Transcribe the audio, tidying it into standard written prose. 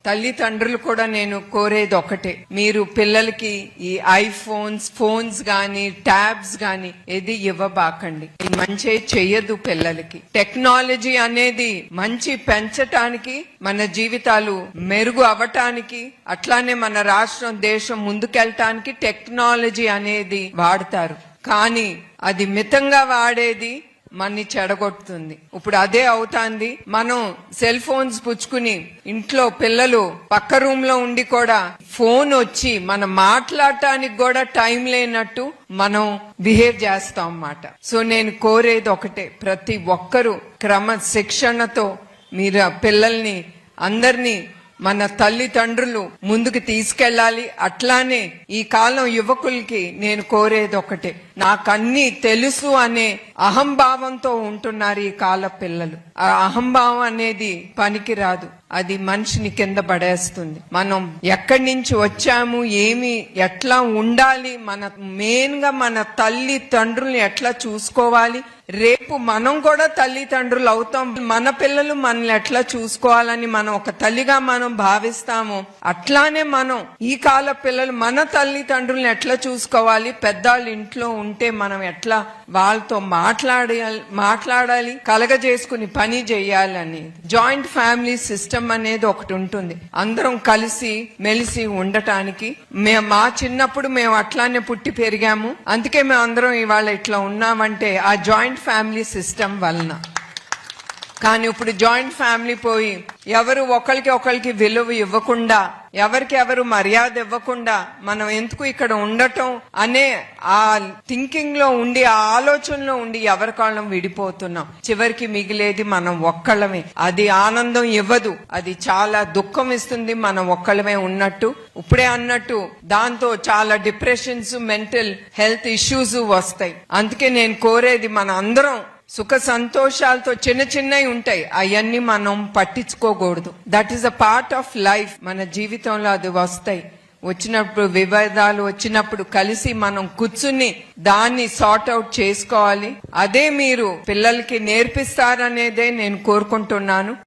తల్లిదండ్రులు కూడా నేను కోరేది ఒకటే, మీరు పిల్లలకి ఈ ఫోన్స్ గాని ట్యాబ్స్ గాని ఏది ఇవ్వబాకండి. మంచి చెయ్యదు పిల్లలకి. టెక్నాలజీ అనేది మంచి పెంచటానికి, మన జీవితాలు మెరుగు అవ్వటానికి, అట్లానే మన రాష్ట్రం దేశం ముందుకెళ్ళటానికి టెక్నాలజీ అనేది వాడతారు. కానీ అది మితంగా వాడేది మనని చెడగొడుతుంది. ఇప్పుడు అదే అవుతాంది. మనం సెల్ ఫోన్స్ పుచ్చుకుని ఇంట్లో పిల్లలు పక్క రూమ్ లో ఉండి కూడా ఫోన్ వచ్చి మనం మాట్లాడటానికి కూడా టైం లేనట్టు మనం బిహేవ్ చేస్తాం అన్నమాట. సో నేను కోరేది ఒకటే, ప్రతి ఒక్కరూ క్రమశిక్షణతో మీరు పిల్లల్ని అందరినీ మన తల్లిదండ్రులు ముందుకు తీసుకెళ్లాలి. అట్లానే ఈ కాలం యువకులకి నేను కోరేది ఒకటే, నాకన్నీ తెలుసు అనే అహంభావంతో ఉంటున్నారు ఈ కాల పిల్లలు. ఆ అహంభావం అనేది పనికిరాదు, అది మనిషిని కింద పడేస్తుంది. మనం ఎక్కడి నుంచి వచ్చాము, ఏమి ఎట్లా ఉండాలి, మెయిన్ గా మన తల్లిదండ్రుల్ని ఎట్లా చూసుకోవాలి, రేపు మనం కూడా తల్లిదండ్రులు అవుతాం, మన పిల్లలు మనల్ని ఎట్లా చూసుకోవాలని మనం ఒక తల్లిగా మనం భావిస్తాము. అట్లానే మనం ఈ కాల పిల్లలు మన తల్లిదండ్రుల్ని ఎట్లా చూసుకోవాలి, పెద్దవాళ్ళు ఇంట్లో ఉంటే మనం ఎట్లా వాళ్ళతో మాట్లాడాలి, కలగజేసుకుని పని చేయాలని. జాయింట్ ఫ్యామిలీ సిస్టమ్ అనేది ఒకటి ఉంటుంది, అందరం కలిసి మెలిసి ఉండటానికి. మా చిన్నప్పుడు మేము అట్లానే పుట్టి పెరిగాము, అందుకే మేము అందరం ఇవాళ ఇట్లా ఉన్నామంటే ఆ జాయింట్ ఫ్యామిలీ సిస్టమ్ వలన. కానీ ఇప్పుడు జాయింట్ ఫ్యామిలీ పోయి ఎవరు ఒకరికి విలువ ఇవ్వకుండా, ఎవరికి ఎవరు మర్యాద ఇవ్వకుండా మనం ఎందుకు ఇక్కడ ఉండటం అనే ఆ థింకింగ్ లో ఉండి, ఆ ఆలోచనలో ఉండి ఎవరికాళ్ళం విడిపోతున్నాం. చివరికి మిగిలేది మనం ఒక్కళ్ళమే. అది ఆనందం ఇవ్వదు, అది చాలా దుఃఖం ఇస్తుంది మనం ఒక్కళ్ళమే ఉన్నట్టు. ఇప్పుడే అన్నట్టు దాంతో చాలా డిప్రెషన్స్, మెంటల్ హెల్త్ ఇష్యూస్ వస్తాయి. అందుకే నేను కోరేది, మన అందరం సుఖ సంతోషాలతో చిన్నవి ఉంటాయి, అవన్నీ మనం పట్టించుకోకూడదు. That is a part of life. మన జీవితంలో అది వస్తాయి. వచ్చినప్పుడు వివాదాలు వచ్చినప్పుడు కలిసి మనం కూర్చుని దాన్ని సార్ట్ అవుట్ చేసుకోవాలి. అదే మీరు పిల్లలకి నేర్పిస్తారనేదే నేను కోరుకుంటున్నాను.